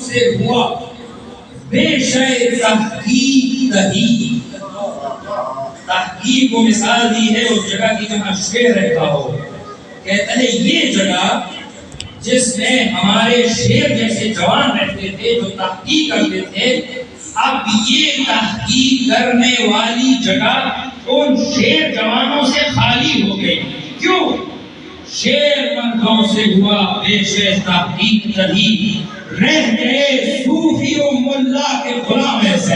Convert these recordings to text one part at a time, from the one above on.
سے ہوا بے شے تحقیق تہی. تحقیق کو مثال دی ہے اس جگہ کی جہاں شیر رہتا ہو. کہتا ہے یہ جگہ جس میں ہمارے شیر جیسے جوان رہتے تھے جو تحقیق کرتے تھے، اب یہ تحقیق کرنے والی جگہ ان شیر جوانوں سے خالی ہو گئی. کیوں؟ شیر مردوں سے ہوا بے شے تحقیق تہی، رہ گئے صوفی و ملا کے غلام ایسے.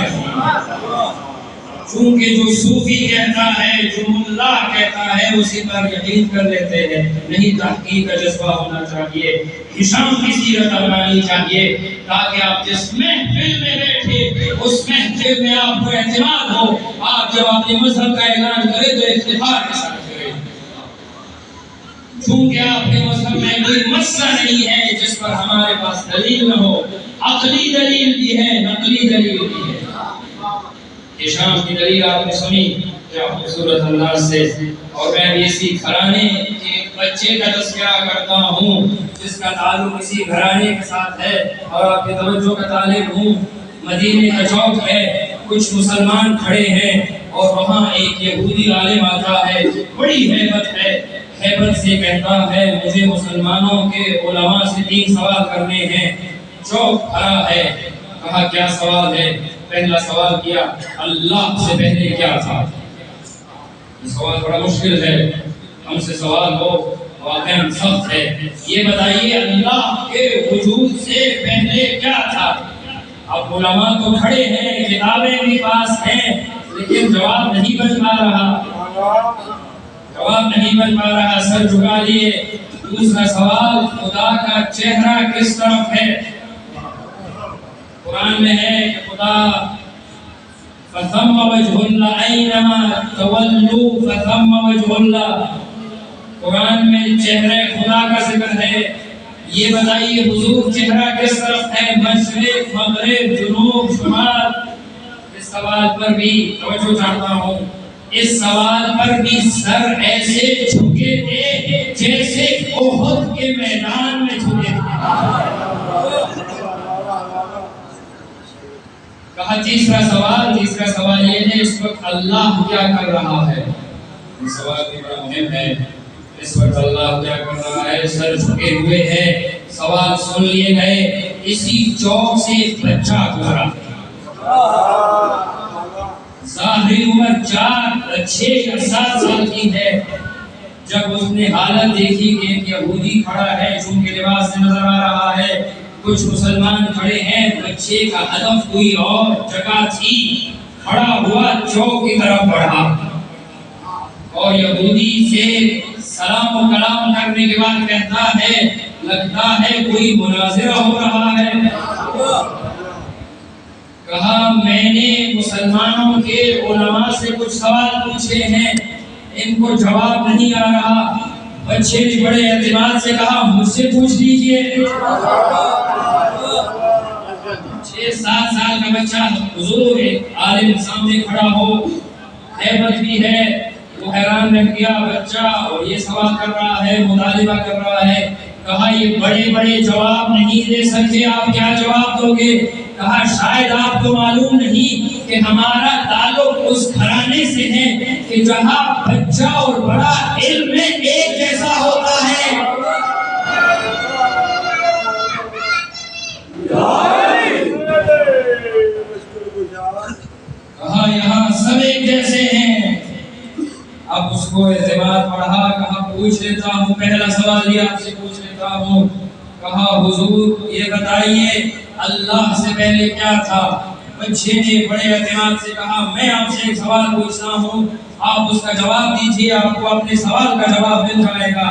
چونکہ جو صوفی کہتا ہے، جو ملا کہتا ہے، اسی پر یقین کر لیتے ہیں. نہیں، تحقیق کا جذبہ ہونا چاہیے، ہشام کی سیرت اپنانی چاہیے، تاکہ آپ جس محفل میں بیٹھے اس محفل میں آپ کو اعتماد ہو. آپ جب اپنے مذہب کا اعلان کریں تو افتخار کے ساتھ کریں. چونکہ آپ کے مذہب میں کوئی مسئلہ نہیں ہے جس پر ہمارے پاس دلیل نہ ہو. عقلی دلیل بھی ہے، نقلی دلیل بھی ہے. ہشام کی دلیل آپ نے سنی کیا خوبصورت انداز سے. اور میں بھی اسی گھرانے کے ایک بچے کا تذکرہ کرتا ہوں جس کا تعلق اسی گھرانے کے ساتھ ہے اور آپ کی توجہ کا طالب ہوں. مدینے کا چوک ہے، کچھ مسلمان کھڑے ہیں اور وہاں ایک یہودی عالم آتا ہے، بڑی ہیبت ہے، ہیبت سے کہتا ہے مجھے مسلمانوں کے علماء سے 3 سوال کرنے ہیں. چوک بھرا ہے. کہا کیا سوال ہے؟ پہلا سوال کیا اللہ سے پہلے کیا تھا؟ یہ سوال بڑا مشکل ہے، ہم سے سوال ہو واقعاً سخت ہے. یہ بتائیے اللہ کے وجود سے پہلے کیا تھا؟ اب علماء تو کھڑے ہیں، کتابیں بھی پاس ہیں، لیکن جواب نہیں بن پا رہا. جواب نہیں بن پا رہا. سر جھکا لیے. دوسرا سوال خدا کا چہرہ کس طرف ہے؟ قرآن میں ہے کہ خدا فَثَمَّ وَجْهُ اللَّهِ أَيْنَمَا تَوَلُّوا فَثَمَّ وَجْهُ اللَّهِ. قرآن میں چہرہ خدا کا ذکر ہے. یہ بتائیے حضور چہرہ کس طرف ہے؟ مشرق، مغرب، جنوب، شمال؟ اس سوال پر بھی توجہ چاہتا ہوں. اس سوال پر بھی سر ایسے جھکے تھے جیسے احد کے میدان میں جھکے تھے. کہا تیسرا سوال یہ ہے اس وقت اللہ کیا کر رہا ہے؟ یہ سوال بھی بڑا مہم ہے. اس وقت اللہ کیا کر رہا ہے؟ سر جھکے ہوئے ہیں. سوال سن لیے گئے. اسی چوک سے ایک بچہ گزرا. ظاہری عمر 4 6 یا 7 سال کی ہے. جب اس نے حالت دیکھی کہ ایک یہودی کھڑا ہے، چونکہ لباس سے نظر آ رہا ہے، کچھ مسلمان کھڑے ہیں، بچے کا ہدف کوئی اور جگہ تھی. کھڑا ہوا چوک کی طرف بڑھا اور یہودی سے سلام و کلام کرنے کے بعد کہتا ہے لگتا ہے کوئی مناظرہ ہو رہا ہے. کہا میں نے مسلمانوں کے علماء سے کچھ سوال پوچھے ہیں، ان کو جواب نہیں آ رہا. بچے نے بڑے اعتماد سے کہا مجھ سے پوچھ لیجئے. 6-7 سال کا بچہ، حضور ایک عالم سامنے کھڑا ہو، ہیبت بھی ہے. وہ حیران رہ گیا بچہ اور یہ سوال کر رہا ہے، مطالبہ کر رہا ہے. کہا یہ بڑے بڑے جواب نہیں دے سکتے، آپ کیا جواب دو گے؟ کہا شاید آپ کو معلوم نہیں کہ ہمارا تعلق اس گھرانے سے ہے کہ جہاں بچہ اور بڑا علم میں ایک جیسا ہوتا ہے. کہا یہاں سب ایک جیسے ہیں. اب اس کو اعتماد بڑھا. کہا پوچھ لیتا ہوں، پہلا سوال یہ آپ سے پوچھ لیتا ہوں. کہا حضور یہ بتائیے اللہ سے پہلے کیا تھا؟ بچے نے بڑے اعتماد سے کہا میں آپ سے ایک سوال پوچھتا ہوں، آپ اس کا جواب دیجیے، آپ کو اپنے سوال کا جواب مل جائے گا.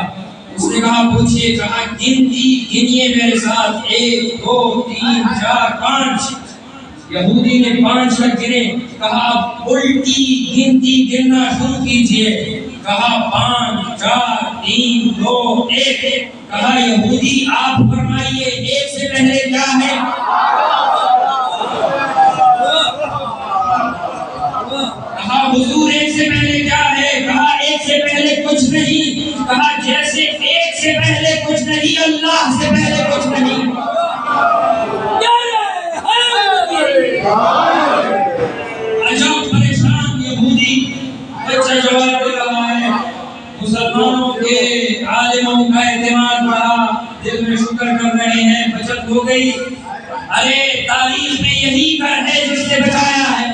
اس نے کہا پوچھئے. کہا گنیے میرے ساتھ، 1 2 3 4 5. یہودی نے 5 تک گنے. کہا اب الٹی گنتی گننا شروع کیجئے. کہا 5 4 3 2 1. کہا یہودی آپ فرمائیے 1 سے پہلے کیا ہے؟ کہا حضور 1 سے پہلے کیا ہے؟ کہا 1 سے پہلے کچھ نہیں. کہا جیسے 1 سے پہلے کچھ نہیں اللہ سے پہلے کچھ نہیں. گئی. ارے تاریخ میں یہی گھر ہے جس نے بچایا ہے.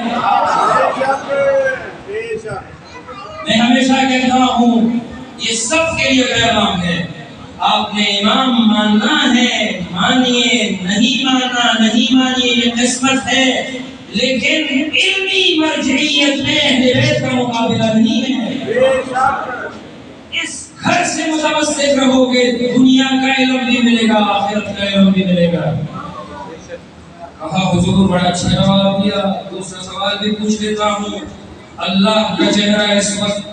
میں ہمیشہ کہتا ہوں یہ سب کے لیے پیغام ہے. آپ نے امام ماننا ہے مانیے، نہیں ماننا نہیں مانیے، یہ قسمت ہے، لیکن علمی مرجعیت میں اہل بیت کا مقابلہ نہیں ہے. اس گھر سے متمسک رہو گے دنیا کا علم بھی ملے گا، آخرت کا علم بھی ملے گا. کہا حضور بڑا اچھا جواب دیا. دوسرا سوال بھی پوچھ لیتا ہوں، اللہ کا چہرہ اس وقت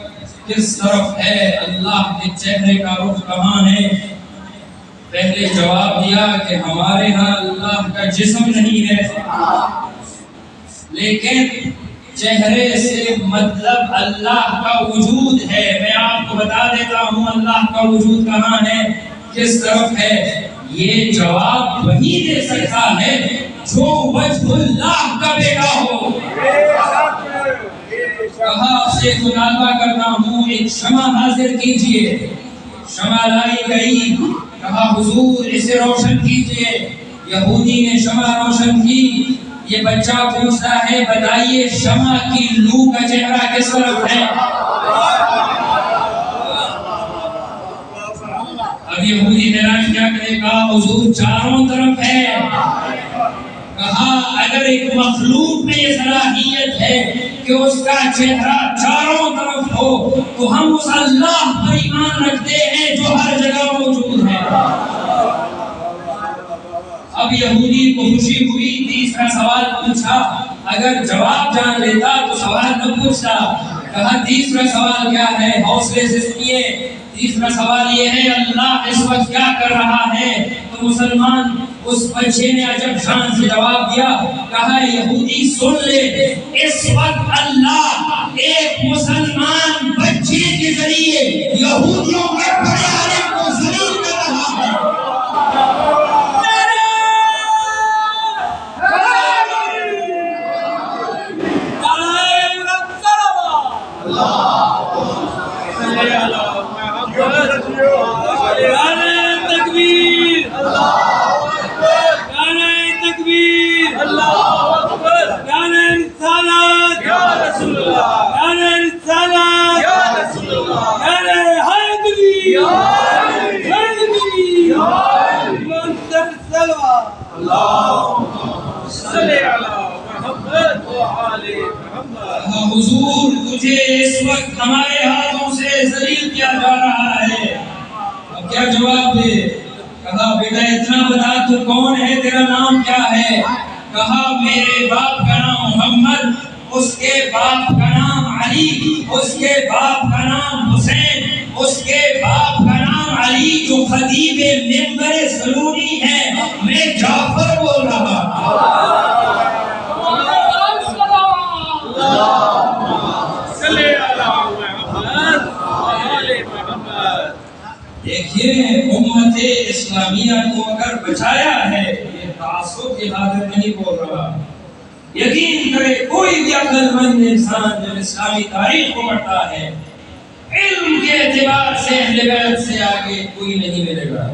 کس طرف ہے؟ اللہ کے چہرے کا رخ کہاں ہے؟ پہلے جواب دیا کہ ہمارے ہاں اللہ کا جسم نہیں ہے، لیکن چہرے سے مطلب اللہ کا وجود ہے. میں آپ کو بتا دیتا ہوں اللہ کا وجود کہاں ہے، کس طرف ہے. یہ جواب وہی دے سکتا ہے جو وجہ اللہ کا بیٹا ہو. کہا آپ سے مطالبہ کرتا ہوں ایک شمع حاضر کیجئے. شمع لائی گئی. کہا حضور اسے روشن کیجئے. یہودی نے شمع روشن کی. یہ بچہ پوچھتا ہے بتائیے شمع کی لو کا چہرہ کس طرف ہے؟ اب یہودی حیران کیا کرے گا؟ حضور چاروں طرف ہے. کہا اگر ایک مخلوق میں یہ صلاحیت ہے کہ اس کا چہرہ چاروں طرف ہو تو ہم اس اللہ پر ایمان رکھتے ہیں جو ہر جگہ موجود ہے. اب یہودی کو خوشی ہوئی. تیسرا سوال پوچھا. اگر جواب جان لیتا تو سوال نہ پوچھتا. کہا تیسرا سوال کیا ہے؟ حوصلے سے سنیے. تیسرا سوال یہ ہے اللہ اس وقت کیا کر رہا ہے؟ تو مسلمان اس بچے نے عجب شان سے جواب دیا. کہا یہودی سن لے، اس وقت اللہ ایک مسلمان بچے کے ذریعے یہودیوں کے بڑے عالم کو ذلیل کر رہا ہے. حضور تجھے اس وقت ہمارے ہاتھوں سے ذلیل کیا جا رہا ہے. اب کیا جواب دے؟ کہا بیٹا اتنا بتا تو کون ہے، تیرا نام کیا ہے؟ کہا میرے باپ کا نام محمد، اس کے باپ کا نام علی، اس کے باپ کا نام حسین، اس کے باپ کا نام علی جو خطیب منبر سلوری ہے. میں جعفر بول رہا. دیکھیے امت اسلامیہ کو اگر بچایا ہے، یہ تعصب کی خاطر نہیں بول رہا. یقین کرے کوئی بھی عقل مند انسان جب اسلامی تاریخ کو پڑھتا ہے علم کے اعتبار سے اہل بیت سے آگے کوئی نہیں ملے گا.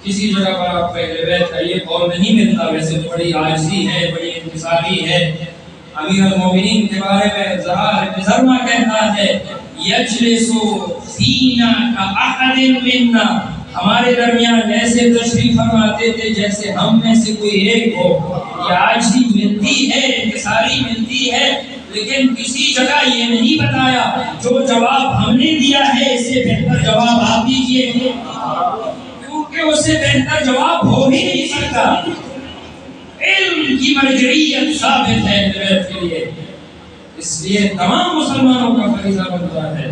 کسی جگہ پر آپ کو اہل بیت کا یہ قول نہیں ملتا. ویسے تو بڑی عاجزی ہے، بڑی انکساری ہے. امیر المومنین کے بارے میں زہار ابن زرمہ کہتا ہے یجلس فینا کاحد منا، ہمارے درمیان ایسے تشریف فرماتے تھے جیسے ہم میں سے کوئی ایک ہو. یہ عاجزی ملتی ہے، انکساری ملتی ہے، لیکن کسی جگہ یہ نہیں بتایا جو جواب ہم نے دیا ہے اس سے بہتر جواب آپ دیجیے، کیونکہ اس سے بہتر جواب ہو ہی نہیں سکتا. علم کی مرجعیت ثابت ہے کے لیے. اس لیے تمام مسلمانوں کا فریضہ بنتا ہے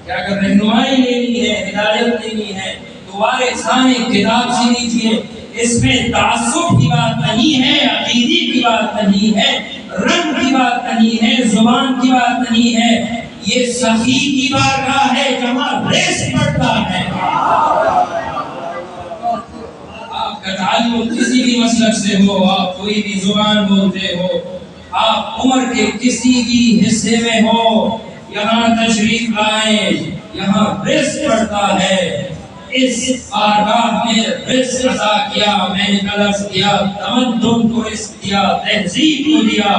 کہ اگر رہنمائی لینی ہے، ہدایت لینی ہے تو وارثان کتاب سے لیجیے. اس میں تعصب کی بات نہیں ہے، عقیدے کی بات نہیں ہے، رنگ کی بات نہیں ہے، زبان کی بات نہیں ہے. یہ سخی کی بارگاہ ہے جہاں ریس پڑتا ہے. آپ کا تعلق کسی بھی مسلک سے ہو، آپ کوئی بھی زبان بولتے ہو، آپ عمر کے کسی بھی حصے میں ہو، یہاں تشریف لائیں. یہاں ریس پڑتا ہے. اس بارگاہ میں رزق عطا کیا، میں نے قرض کیا، تمدن کو رزق دیا، تہذیب کو دیا،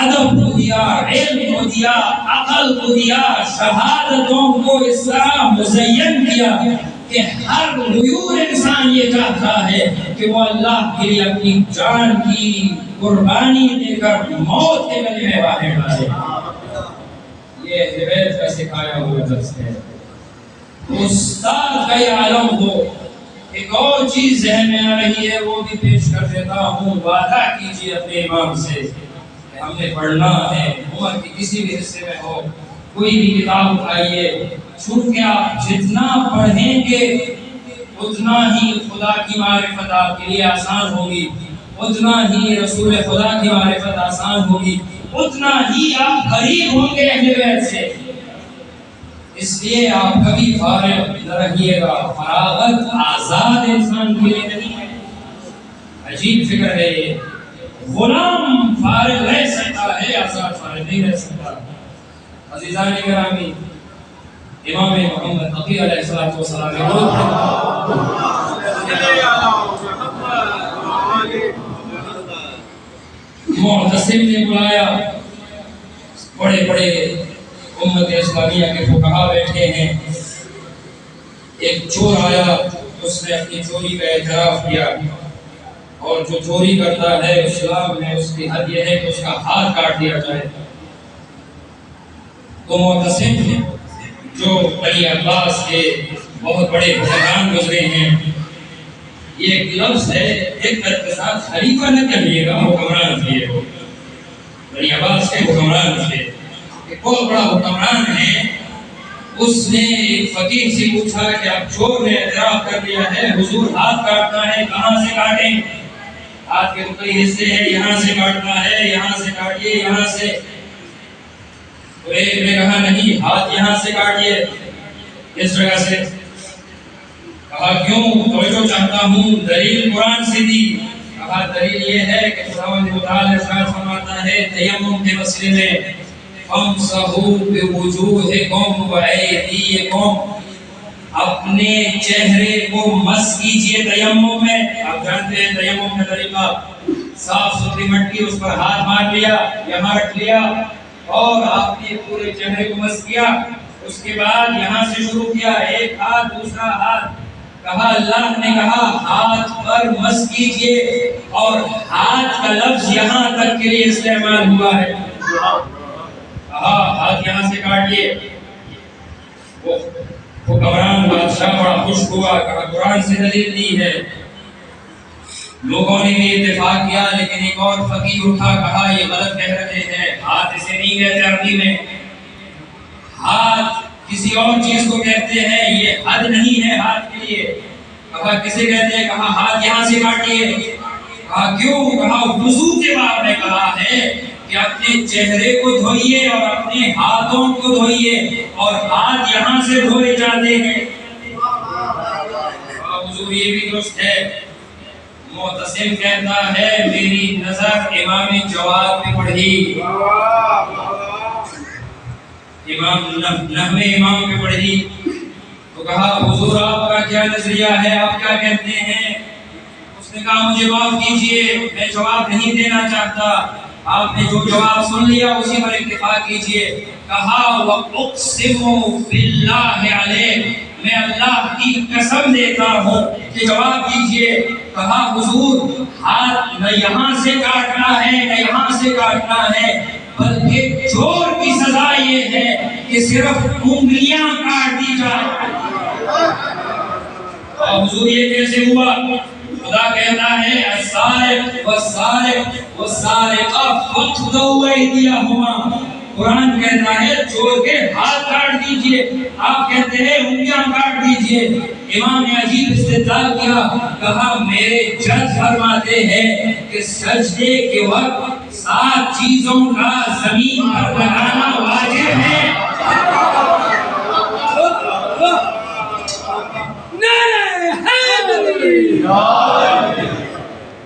ادب کو دیا، علم کو دیا، عقل کو دیا، شہادتوں کو اس طرح مزین کیا کہ ہر غیور انسان یہ چاہتا ہے کہ وہ اللہ کے لیے اپنی جان کی قربانی دے کر موت کے گلے میں باہر آئے۔ یہ ہدایت کا سکھایا ہوا درس ہے۔ استاد کا یہ عالم ہو۔ ایک اور چیز ذہن میں آ رہی ہے، وہ بھی پیش کر دیتا ہوں۔ وعدہ کیجیے اپنے امام سے کہ ہم نے پڑھنا ہے، عمر کے کسی بھی حصے میں ہو، کوئی بھی کتاب اٹھائیے، چونکہ آپ جتنا پڑھیں گے اتنا ہی خدا کی معرفت آپ کے لیے آسان ہوگی، اتنا ہی رسول خدا کی معرفت آسان ہوگی، اتنا ہی آپ قریب ہوں گے اہل بیت سے۔ اس لیے آپ کبھی فارغ نہ رہیے گا۔ فراغت آزاد انسان کے لیے نہیں ہے۔ عجیب فکر ہے یہ، غلام فارغ رہ سکتا ہے، آزاد فارغ نہیں رہ سکتا۔ عزیزان گرامی، امام محمد تقی علیہ السلام معتصم نے بلایا، بڑے بڑے امت اسلامیہ کے فقہا بیٹھے ہیں۔ ایک چور آیا، اس نے اپنی چوری کا اعتراف کیا، اور جو چوری کرتا ہے اسلام میں اس کی حد یہ ہے کہ اس کا ہاتھ کاٹ دیا جائے۔ تو معتصم نے جو بنی عباس کے بہت بڑے حکمران گزرے ہیں، یہ ایک لفظ ہے، ایک طرح کے ساتھ خلیفہ نہ کہیے گا، حکمران تھے وہ، بنی عباس کے حکمران تھے، ایک بہت بڑا حکمران ہے۔ اس نے ایک فقیر سے پوچھا کہ اب چور نے اعتراف کر لیا ہے، حضور ہاتھ کاٹنا ہے، کہاں سے کاٹیں؟ ہاتھ کے کئی حصے ہیں، یہاں سے کاٹنا ہے، یہاں سے کاٹیے، یہاں سے۔ تو ایک نے کہا نہیں، ہاتھ یہاں سے کاٹیے، اس جگہ سے۔ کہا کیوں؟ توجہ چاہتا ہوں، دلیل قرآن سے دی۔ کہا دلیل یہ ہے کہ خداوند متعال ارشاد فرماتا ہے تیمم کے مسئلے میں، فَامْسَحُوا بِوُجُوهِكُمْ وَأَيْدِيكُمْ، اپنے چہرے کو مس کیجئے تیمم میں۔ آپ جانتے ہیں تیمم کا طریقہ، صاف ستھری مٹی، اس پر ہاتھ مار لیا، یہاں رکھ لیا، اور آپ نے پورے چہرے کو مس کیا۔ اس کے بعد یہاں سے شروع کیا، ایک ہاتھ دوسرا ہاتھ۔ کہا اللہ نے کہا ہاتھ پر مس کیجئے، اور ہاتھ کا لفظ یہاں تک کے لیے استعمال ہوا ہے۔ کہا ہاتھ یہاں سے کاٹیے۔ وہ حکمران بادشاہ بڑا خوش ہوا، کہا قرآن سے دلیل دی ہے۔ لوگوں نے بھی اتفاق کیا، لیکن ایک اور فقیر اٹھا، کہا یہ غلط کہہ رہے ہیں، ہاتھ اسے نہیں کہتے عربی میں، ہاتھ کسی اور چیز کو کہتے ہیں، یہ حد نہیں ہے ہاتھ کے لیے۔ کہا کسے کہتے ہیں؟ کہا ہاتھ یہاں سے کاٹیے۔ کہا کیوں؟ کہا وضو کے بعد میں کہا ہے کہ اپنے چہرے کو دھوئیے اور اپنے ہاتھوں کو دھوئیے، اور ہاتھ یہاں سے دھوئے جاتے ہیں۔ حضور یہ بھی درست ہے۔ معتصم کہتا ہے میری نظر امام جواد پہ پڑھی، نحوے امام پہ پڑھی۔ تو کہا حضور آپ کا کیا نظریہ ہے، آپ کیا کہتے ہیں؟ اس نے کہا مجھے معاف کیجئے، میں جواب نہیں دینا چاہتا، آپ نے جو جواب سن لیا اسی پر اتفاق کیجئے۔ کہا وَأُقْسِمُ بِاللَّهِ عَلَيْهِ، میں اللہ کی قسم دیتا ہوں کہ جواب دیجئے۔ کہا حضور ہاتھ نہ یہاں سے کاٹنا ہے نہ یہاں سے کاٹنا ہے، بلکہ چور کی سزا یہ ہے کہ صرف انگلیاں کاٹ دی جائے۔ حضور یہ کیسے ہوا؟ خدا کہتا ہے السارق والسارق والسارقہ فاقطعوا ایدیہما، قرآن کہتا ہے چور کے ہاتھ کاٹ دیجئے، آپ کہتے ہیں انگلیاں کاٹ دیجئے۔ امام نے عجیب استدلال کیا، کہا میرے جج فرماتے ہیں کہ سجدے کے وقت 7 چیزوں کا زمین پر لگانا واجب ہے۔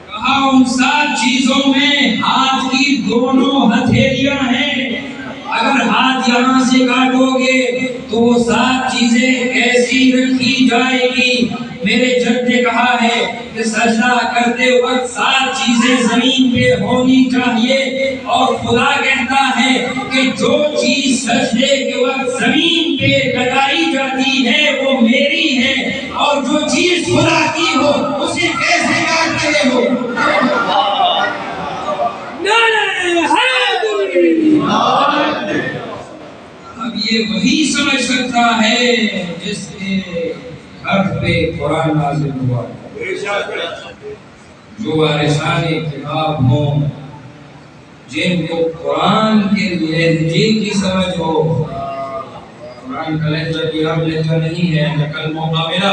کہا ان 7 چیزوں میں ہاتھ کی دونوں ہتھیلیاں ہیں۔ اگر ہاتھ یہاں سے کاٹو گے تو وہ 7 چیزیں ایسی رکھی جائے گی. میرے جد نے کہا ہے کہ سجدہ کرتے وقت 7 چیزیں زمین پہ ہونی چاہیے، اور خدا کہتا ہے کہ جو چیز سجدے کے وقت زمین پہ لگائی جاتی ہے وہ میری ہے، اور جو چیز خدا کی ہو اسے کیسے کاٹ رہے ہو؟ اب یہ وہی سمجھ سکتا ہے جس کے گھر پہ قرآن نازل ہوا، جو وارثان کتاب ہوں، جن کو قرآن کے لہجے کی سمجھ ہو. قرآن کا لہجہ بھی عام لہجہ نہیں ہے. کل موقع ملا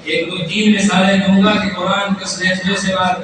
1 2 3 مثالیں دوں گا کہ قرآن کس لہجے سے بات